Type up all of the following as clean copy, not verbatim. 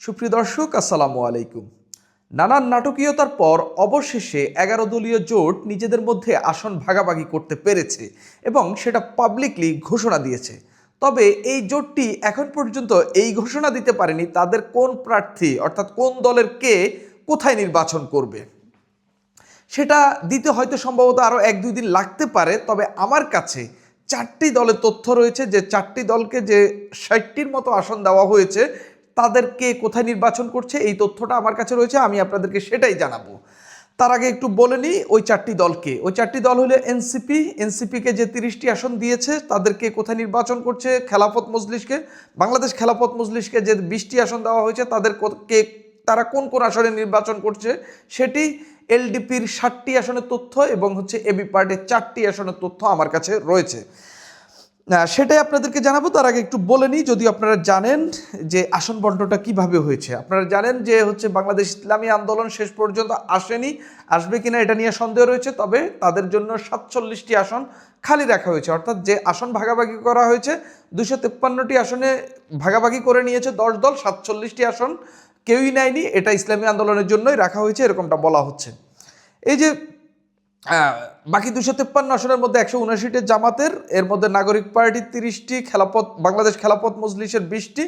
সুপ্রিয় দর্শক, আসসালামু আলাইকুম। নানান নাটকীয়তার পর অবশেষে 11 দলীয় জোট নিজেদের মধ্যে আসন ভাগাভাগি করতে পেরেছে এবং সেটা পাবলিকলি ঘোষণা দিয়েছে। তবে এই জোটটি এখন পর্যন্ত এই ঘোষণা দিতে পারেনি তাদের কোন প্রার্থী অর্থাৎ কোন দলের কে কোথায় নির্বাচন করবে। সেটা দিতে হয়তো সম্ভবত আরও 1-2 দিন লাগতে পারে। তবে আমার কাছে 4টি দলের তথ্য রয়েছে যে 4টি দলকে যে 60টির মতো আসন দেওয়া হয়েছে তাদেরকে কোথায় নির্বাচন করছে এই তথ্যটা আমার কাছে রয়েছে, আমি আপনাদেরকে সেটাই জানাবো। তার আগে একটু বলে নিই ওই 4টি দলকে। ওই 4টি দল হলো এনসিপিকে যে 30টি আসন দিয়েছে তাদেরকে কোথায় নির্বাচন করছে, খেলাফত মজলিসকে, বাংলাদেশ খেলাফত মজলিসকে যে 20টি আসন দেওয়া হয়েছে তারা কোন কোন আসনে নির্বাচন করছে সেটি, এলডিপির 60টি আসনের তথ্য এবং এবি পার্টির 4টি আসনের তথ্য আমার কাছে রয়েছে। সেটাই আপনাদেরকে জানাবো। তার আগে একটু বলে নিই, যদি আপনারা জানেন যে আসন বন্টনটা কিভাবে হয়েছে। আপনারা জানেন যে বাংলাদেশ ইসলামী আন্দোলন শেষ পর্যন্ত আসেনি, আসবে কিনা এটা নিয়ে সন্দেহ রয়েছে। তবে তাদের জন্য 47টি আসন খালি রাখা হয়েছে, অর্থাৎ যে আসন ভাগাভাগি করা হয়েছে 253টি আসনে ভাগাভাগি করে নিয়েছে 10 দল, 47টি আসন কেউই নেয়নি। এটা ইসলামী আন্দোলনের জন্যই রাখা হয়েছে এরকমটা বলা হচ্ছে। এই যে বাকি 253 আসনের মধ্যে 179টি জামাতের, এর মধ্যে নাগরিক পার্টির 30টি, বাংলাদেশ খেলাপথ মজলিসের 20টি,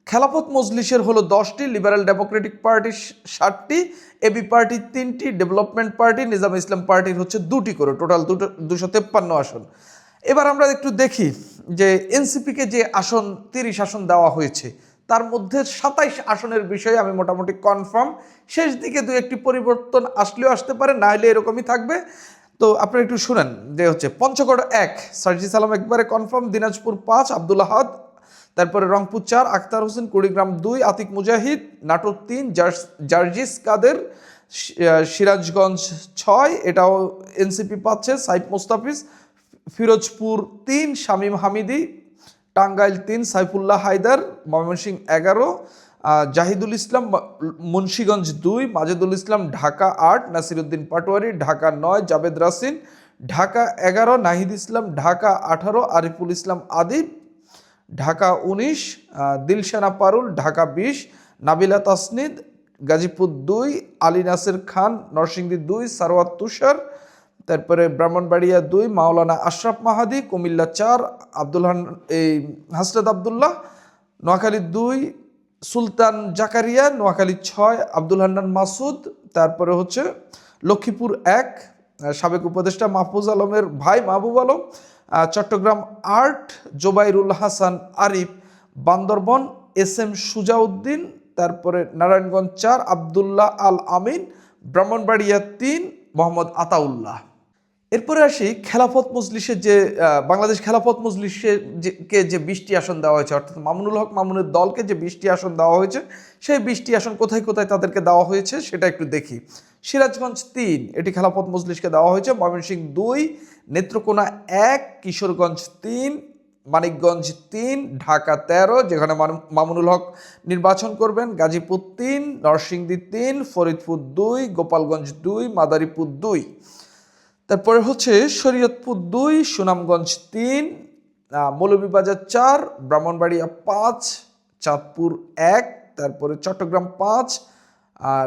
খেলাপথ মজলিসের হলো 10টি, লিবারেল ডেমোক্রেটিক পার্টির 60টি, এবি পার্টির 3টি, ডেভেলপমেন্ট পার্টি, নিজাম ইসলাম পার্টির 2টি করে, টোটাল 253 আসন। এবার আমরা একটু দেখি যে এনসিপিকে যে 30 আসন দেওয়া হয়েছে তার মধ্যে 27 আসনের বিষয়ে আমি মোটামুটি কনফার্ম। শেষ দিকে 2-1টি পরিবর্তন আসলেও আসতে পারে, না হলে এরকমই থাকবে। তো আপনারা একটু শুনেন যে পঞ্চগড় 1 সার্জিস আলম একবারে কনফার্ম, দিনাজপুর 5 আব্দুল আহাদ, তারপরে রংপুর 4 আখতার হোসেন, কুড়িগ্রাম 2 আতিক মুজাহিদ, নাটোর 3 জার্জিস কাদের, সিরাজগঞ্জ 6 এটাও এনসিপি পাচ্ছে সাইফ মোস্তাফিজ, ফিরোজপুর 3 শামীম হামিদি, টাঙ্গাইল 3 সাইফুল্লাহ হায়দার, ময়মনসিংহ 11 জাহিদুল ইসলাম, মুন্সিগঞ্জ 2 মাজেদুল ইসলাম, ঢাকা 8 নাসিরুদ্দিন পাটোয়ারি, ঢাকা 9 জাবেদ রাসিন, ঢাকা 11 নাহিদ ইসলাম, ঢাকা 18 আরিফুল ইসলাম আদিব, ঢাকা 19 দিলশানা পারুল, ঢাকা 20 নাবিলা তাসনিদ, গাজীপুর 2 আলী নাসির খান, নরসিংদী 2 সারওয়াত তুষার, তারপরে ব্রাহ্মণবাড়িয়া 2 মাওলানা আশরাফ মাহাদি, কুমিল্লা 4 হাসরত আবদুল্লাহ, নোয়াখালী 2 সুলতান জাকারিয়া, নোয়াখালী 6 আব্দুল হান্নান মাসুদ, তারপরে লক্ষ্মীপুর 1 সাবেক উপদেষ্টা মাহফুজ আলমের ভাই মাহবুব আলম, চট্টগ্রাম 8 জোবাইরুল হাসান আরিফ, বান্দরবন SM সুজাউদ্দিন, তারপরে নারায়ণগঞ্জ 4 আবদুল্লাহ আল আমিন, ব্রাহ্মণবাড়িয়া 3 মোহাম্মদ আতাউল্লাহ। এরপরে আসি খেলাফত মজলিসের যে বাংলাদেশ খেলাফত মজলিসের যে 20টি আসন দেওয়া হয়েছে, অর্থাৎ মামুনুল হক মামুনের দলকে যে 20টি আসন দেওয়া হয়েছে সেই 20টি আসন কোথায় কোথায় তাদেরকে দেওয়া হয়েছে সেটা একটু দেখি। সিরাজগঞ্জ 3 এটি খেলাফত মজলিসকে দেওয়া হয়েছে, ময়মনসিংহ 2, নেত্রকোনা 1, কিশোরগঞ্জ 3, মানিকগঞ্জ 3, ঢাকা 13 যেখানে মামুনুল হক নির্বাচন করবেন, গাজীপুর 3, নরসিংদী 3, ফরিদপুর 2, গোপালগঞ্জ 2, মাদারীপুর 2, তারপরে শরীয়তপুর 2, সুনামগঞ্জ 3, মৌলভীবাজার 4, ব্রাহ্মণবাড়িয়া 5, চাঁদপুর 1, তারপরে চট্টগ্রাম 5,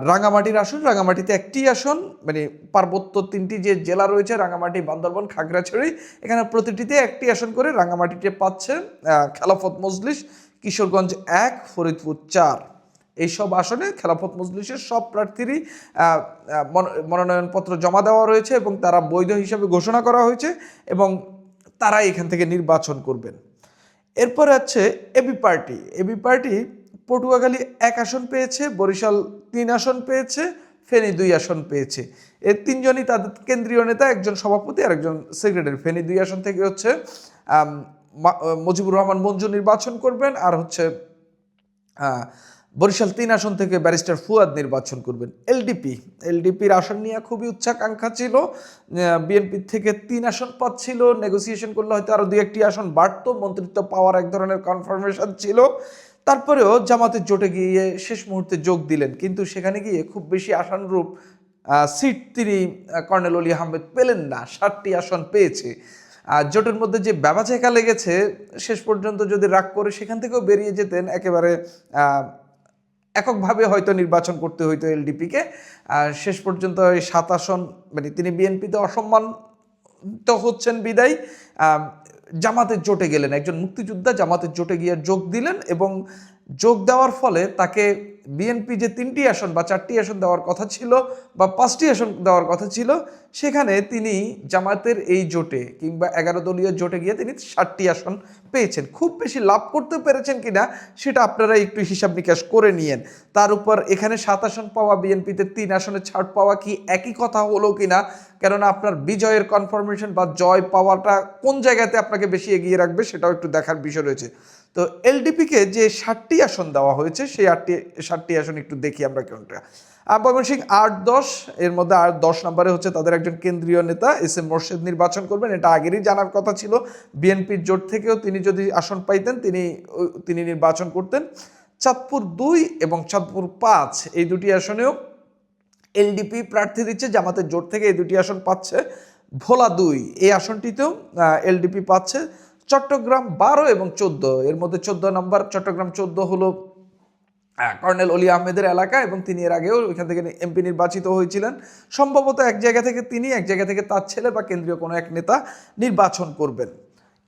রাঙামাটির আসন, রাঙামাটিতে একটি আসন, মানে পার্বত্য 3টি যে জেলা রয়েছে রাঙামাটি, বান্দরবান, খাগড়াছড়ি, এখানে প্রতিটিতে একটি আসন করে রাঙামাটিতে পাচ্ছে খেলাফত মজলিস, কিশোরগঞ্জ 1, ফরিদপুর 4। এইসব আসনে খেলাফত মজলিসের সব প্রার্থীরই মনোনয়নপত্র জমা দেওয়া রয়েছে এবং তারা বৈধ হিসাবে ঘোষণা করা হয়েছে এবং তারা এখান থেকে নির্বাচন করবেন। এরপরে এবি পার্টি পটুয়াখালী 1 আসন পেয়েছে, বরিশাল 3 আসন পেয়েছে, ফেনী 2 আসন পেয়েছে। এর 3জনই তাদের কেন্দ্রীয় নেতা, একজন সভাপতি আর একজন সেক্রেটারি। ফেনী 2 আসন থেকে মুজিবুর রহমান মঞ্জু নির্বাচন করবেন, আর বরিশাল 3 আসন থেকে ব্যারিস্টার ফুয়াদ নির্বাচন করবেন। এলডিপির আসন নিয়ে খুবই উচ্চাকাঙ্ক্ষা ছিল, বিএনপি থেকে 3 আসন পাচ্ছিল, নেগোসিয়েশন করলে হয়তো আরও 2-1টি আসন বাড়তো, মন্ত্রিত্ব পাওয়ার এক ধরনের কনফার্মেশন ছিল। তারপরেও জামাতের জোটে গিয়ে শেষ মুহূর্তে যোগ দিলেন, কিন্তু সেখানে গিয়ে খুব বেশি আশানুরূপ সিট তিনি কর্নেল অলি আহমেদ পেলেন না, 60টি আসন পেয়েছে। জোটের মধ্যে যে ব্যবাচেকা লেগেছে, শেষ পর্যন্ত যদি রাগ করে সেখান থেকেও বেরিয়ে যেতেন, একেবারে এককভাবে হয়তো নির্বাচন করতে হইতো এলডিপিকে। শেষ পর্যন্ত এই ৭ আসন মানে তিনি বিএনপিতে অসম্মান তো হচ্ছেন বিদায় জামাতের জোটে গেলেন, একজন মুক্তিযোদ্ধা জামাতের জোটে গিয়ে যোগ দিলেন এবং যোগ দেওয়ার ফলে তাকে বিএনপি যে ৩টি আসন বা ৪টি আসন দেওয়ার কথা ছিল বা ৫টি আসন দেওয়ার কথা ছিল, সেখানে তিনি জামাতের এই জোটে কিংবা ১১ দলীয় জোটে গিয়ে তিনি ৭টি আসন পেয়েছেন। খুব বেশি লাভ করতে পেরেছেন কিনা সেটা আপনারা একটু হিসাব নিকাশ করে নিয়েন। তার উপর এখানে ৭ আসন পাওয়া, বিএনপিতে ৩ আসনে ছাড় পাওয়া কি একই কথা হলো কিনা? কেননা আপনার বিজয়ের কনফার্মেশন বা জয় পাওয়াটা কোন জায়গাতে আপনাকে বেশি এগিয়ে রাখবে সেটাও একটু দেখার বিষয় রয়েছে। তো এলডিপিকে যে ৭টি আসন দেওয়া হয়েছে সেই ৭টি আসন একটু দেখি আমরা কোনটা। ময়মনসিংহ ৮-১০, এর মধ্যে ৮-১০ নম্বরে হচ্ছে তাদের একজন কেন্দ্রীয় নেতা এস এম মোর্শেদ নির্বাচন করবেন। এটা আগেরই জানার কথা ছিল। বিএনপির জোট থেকেও তিনি যদি আসন পাইতেন তিনি নির্বাচন করতেন। চাঁদপুর ২ এবং চাঁদপুর ৫ এই দুটি আসনেও এলডিপি প্রার্থী দিচ্ছে, জামাতের জোট থেকে এই দুটি আসন পাচ্ছে। ভোলা ২ এই আসনটিতেও এলডিপি পাচ্ছে। চট্টগ্রাম ১২ এবং ১৪, এর মধ্যে ১৪ নম্বর চট্টগ্রাম ১৪ হলো কর্নেল অলি আহমেদের এলাকা এবং তিনি এর আগেও ওইখান থেকে এমপি নির্বাচিত হয়েছিলেন। সম্ভবত এক জায়গা থেকে তিনি, এক জায়গা থেকে তার ছেলে বা কেন্দ্রীয় কোনো এক নেতা নির্বাচন করবেন।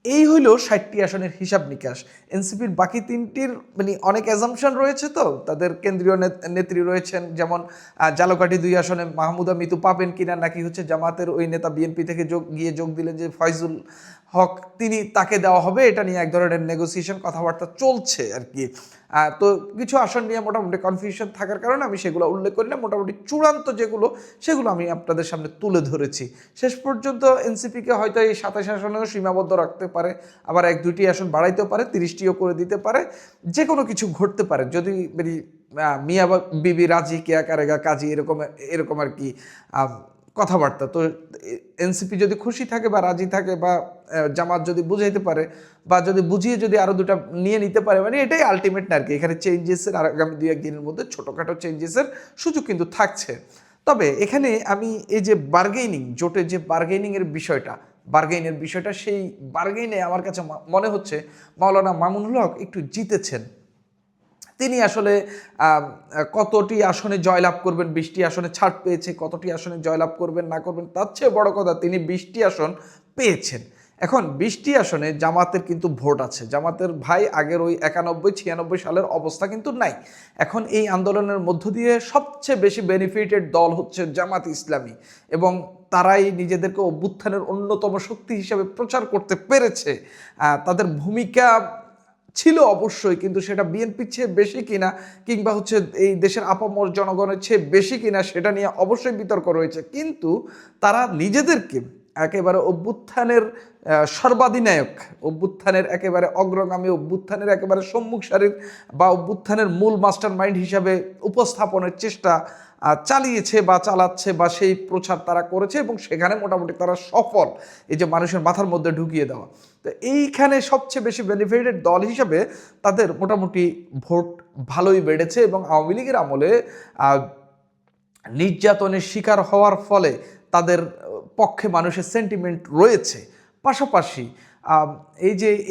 এই হইল ৬০টি আসনের হিসাব নিকাশ। এনসিপির বাকি ৩টির মানে অনেক অ্যাজাম্পশন রয়েছে, তো তাদের কেন্দ্রীয় নেত্রী রয়েছেন, যেমন জালকাঠি ২ আসনে মাহমুদা মিতু পাবেন কিনা, নাকি হচ্ছে জামাতের ওই নেতা বিএনপি থেকে যোগ দিলেন যে ফয়জুল হক তাকে দেওয়া হবে, এটা নিয়ে এক ধরনের নেগোসিয়েশন কথাবার্তা চলছে আর কি। তো কিছু আসন নিয়ে মোটামুটি কনফিউশন থাকার কারণে আমি সেগুলো উল্লেখ করি না। মোটামুটি চূড়ান্ত সেগুলো আমি আপনাদের সামনে তুলে ধরেছি। শেষ পর্যন্ত এনসিপিকে হয়তো এই ২৭ আসনেও সীমাবদ্ধ রাখতে পারে, আবার ১-২টি আসন বাড়াইতেও পারে, ৩০টিও করে দিতে পারে, যে কোনো কিছু ঘটতে পারে যদি মিয়া বিবি রাজি কেয়া কারেগা কাজী এরকম আর কি কথাবার্তা। তো এনসিপি যদি খুশি থাকে বা রাজি থাকে বা জামাত যদি বুঝাইতে পারে বা যদি বুঝিয়ে যদি আরও দুটা নিয়ে নিতে পারে, মানে এটাই আলটিমেট না আর কি। এখানে চেঞ্জেসের আর আগামী ২-১ দিনের মধ্যে ছোটোখাটো চেঞ্জেসের সুযোগ কিন্তু থাকছে। তবে এখানে আমি এই যে জোটে যে বার্গেনিংয়ের বিষয়টা সেই বার্গেইনে আমার কাছে মনে হচ্ছে মাওলানা মামুনুল হক একটু জিতেছেন। তিনি আসলে কতটি আসনে জয়লাভ করবেন, ২০টি আসনে ছাড় পেয়েছে, কতটি আসনে জয়লাভ করবেন না করবেন তার চেয়ে বড় কথা তিনি ২০টি আসন পেয়েছেন। এখন ২০টি আসনে জামাতের কিন্তু ভোট আছে। জামাতের ভাই আগের ওই ৯১-৯৬ সালের অবস্থা কিন্তু নাই। এখন এই আন্দোলনের মধ্য দিয়ে সবচেয়ে বেশি বেনিফিটেড দল হচ্ছে জামাত ইসলামী এবং তারাই নিজেদেরকে অভ্যুত্থানের অন্যতম শক্তি হিসেবে প্রচার করতে পেরেছে। তাদের ভূমিকা ছিল অবশ্যই, কিন্তু সেটা বিএনপির চেয়ে বেশি কিনা কিংবা হচ্ছে এই দেশের আপামর জনগণের চেয়ে বেশি কিনা সেটা নিয়ে অবশ্যই বিতর্ক রয়েছে। কিন্তু তারা নিজেদেরকে একেবারে অভ্যুত্থানের সর্বাধিনায়ক, অভ্যুত্থানের একেবারে অগ্রগামী, অভ্যুত্থানের একেবারে সম্মুখ সারির বা অভ্যুত্থানের মূল মাস্টার মাইন্ড হিসাবে উপস্থাপনের চেষ্টা চালিয়েছে বা চালাচ্ছে বা সেই প্রচার তারা করেছে এবং সেখানে মোটামুটি তারা সফল। এই যে মানুষের মাথার মধ্যে ঢুকিয়ে দেওয়া, তো এইখানে সবচেয়ে বেশি বেনিফিটেড দল হিসাবে তাদের মোটামুটি ভোট ভালোই বেড়েছে এবং আওয়ামী লীগের আমলে নির্যাতনের শিকার হওয়ার ফলে তাদের পক্ষে মানুষের সেন্টিমেন্ট রয়েছে। পাশাপাশি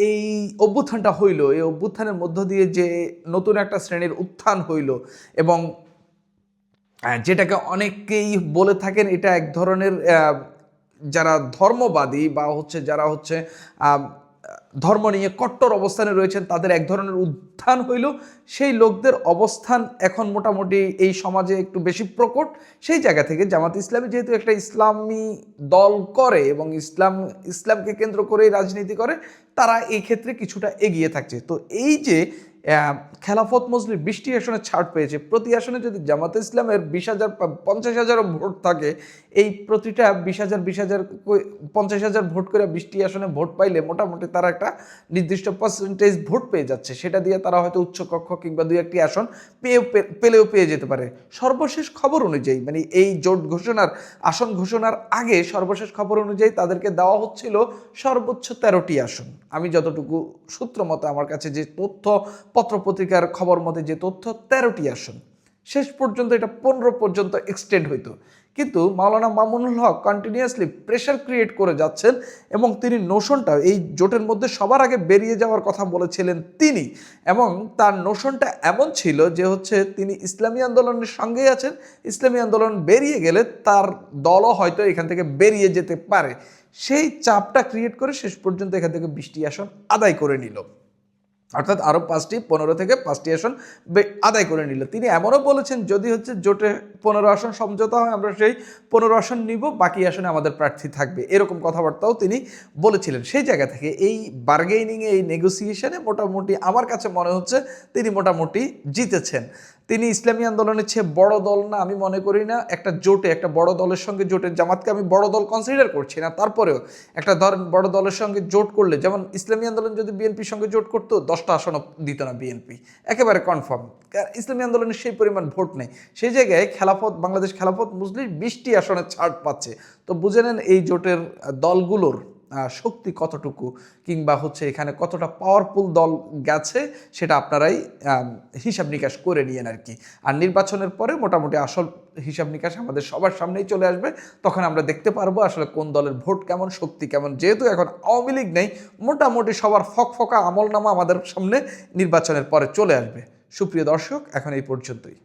এই অভ্যুত্থানটা হইল, এই অভ্যুত্থানের মধ্য দিয়ে যে নতুন একটা শ্রেণীর উত্থান হইল এবং যেটাকে অনেকেই বলে থাকেন এটা এক ধরনের যারা ধর্মবাদী বা যারা ধর্ম নিয়ে কট্টর অবস্থানে রয়েছেন তাদের এক ধরনের উত্থান হইল। সেই লোকদের অবস্থান এখন মোটামুটি এই সমাজে একটু বেশি প্রকট। সেই জায়গা থেকে জামাত ইসলামী যেহেতু একটা ইসলামী দল করে এবং ইসলামকে কেন্দ্র করেই রাজনীতি করে, তারা এই ক্ষেত্রে কিছুটা এগিয়ে থাকছে। তো এই যে খেলাফত মজলিস ২০টি আসনে ছাড় পেয়েছে, প্রতি আসনে যদি জামাতে ইসলামের ২০,০০০ ৫০,০০০ ভোট থাকে, এই প্রতিটা ২০,০০০ ৫০,০০০ ভোট করে ২০টি আসনে ভোট পাইলে মোটামুটি তারা একটা নির্দিষ্ট পার্সেন্টেজ ভোট পেয়ে যাচ্ছে। সেটা দিয়ে তারা হয়তো উচ্চকক্ষ কিংবা ২-১টি আসন পেলেও পেয়ে যেতে পারে। সর্বশেষ খবর অনুযায়ী মানে এই জোট আসন ঘোষণার আগে সর্বশেষ খবর অনুযায়ী তাদেরকে দেওয়া হচ্ছিল সর্বোচ্চ ১৩টি আসন। আমি যতটুকু সূত্র মতো আমার কাছে যে তথ্য, পত্রপত্রিকার খবর মতে যে তথ্য, ১৩টি আসন। শেষ পর্যন্ত এটা 15 পর্যন্ত এক্সটেন্ড হইতো। কিন্তু মাওলানা মামুনুল হক কন্টিনিউয়াসলি প্রেশার ক্রিয়েট করে যাচ্ছেন এবং তিনি নোশনটা এই জোটের মধ্যে সবার আগে বেরিয়ে যাওয়ার কথা বলেছিলেন তিনি, এবং তার নোশনটা এমন ছিল যে হচ্ছে তিনি ইসলামী আন্দোলনের সঙ্গেই আছেন, ইসলামী আন্দোলন বেরিয়ে গেলে তার দলও হয়তো এখান থেকে বেরিয়ে যেতে পারে। সেই চাপটা ক্রিয়েট করে শেষ পর্যন্ত এখান থেকে 20টি আসন আদায় করে নিল, অর্থাৎ আরও 15 থেকে 5টি আসন আদায় করে নিল। তিনি এমনও বলেছেন যদি হচ্ছে জোটে 15 আসন সমঝোতা হয় আমরা সেই 15 আসন নিব, বাকি আসনে আমাদের প্রার্থী থাকবে, এরকম কথাবার্তাও তিনি বলেছিলেন। সেই জায়গা থেকে এই বার্গেনিংয়ে, এই নেগোসিয়েশনে মোটামুটি আমার কাছে মনে হচ্ছে তিনি মোটামুটি জিতেছেন। তিনি ইসলামী আন্দোলনের চেয়ে বড় দল না, আমি মনে করি না। একটা জোটে, একটা বড় দলের সঙ্গে জোটের, জামাতকে আমি বড় দল কনসিডার করছি না, তারপরেও একটা ধরেন বড় দলের সঙ্গে জোট করলে, যেমন ইসলামী আন্দোলন যদি বিএনপির সঙ্গে জোট করতো 10টা আসনও দিত না বিএনপি, একেবারে কনফার্ম। ইসলামী আন্দোলনের সেই পরিমাণ ভোট নেই। সেই জায়গায় খেলাফত, বাংলাদেশ খেলাফত মজলিস 20টি আসনে ছাড় পাচ্ছে। তো বুঝে নেন এই জোটের দলগুলোর শক্তি কতটুকু, কিংবা হচ্ছে এখানে কতটা পাওয়ারফুল দল গেছে, সেটা আপনারাই হিসাব নিকাশ করে নিয়েন আর কি। আর নির্বাচনের পরে মোটামুটি আসল হিসাব নিকাশ আমাদের সবার সামনেই চলে আসবে, তখন আমরা দেখতে পারবো আসলে কোন দলের ভোট কেমন, শক্তি কেমন। যেহেতু এখন আওয়ামী লীগ নেই, মোটামুটি সবার ফকফকা আমলনামা আমাদের সামনে নির্বাচনের পরে চলে আসবে। সুপ্রিয় দর্শক, এখন এই পর্যন্তই।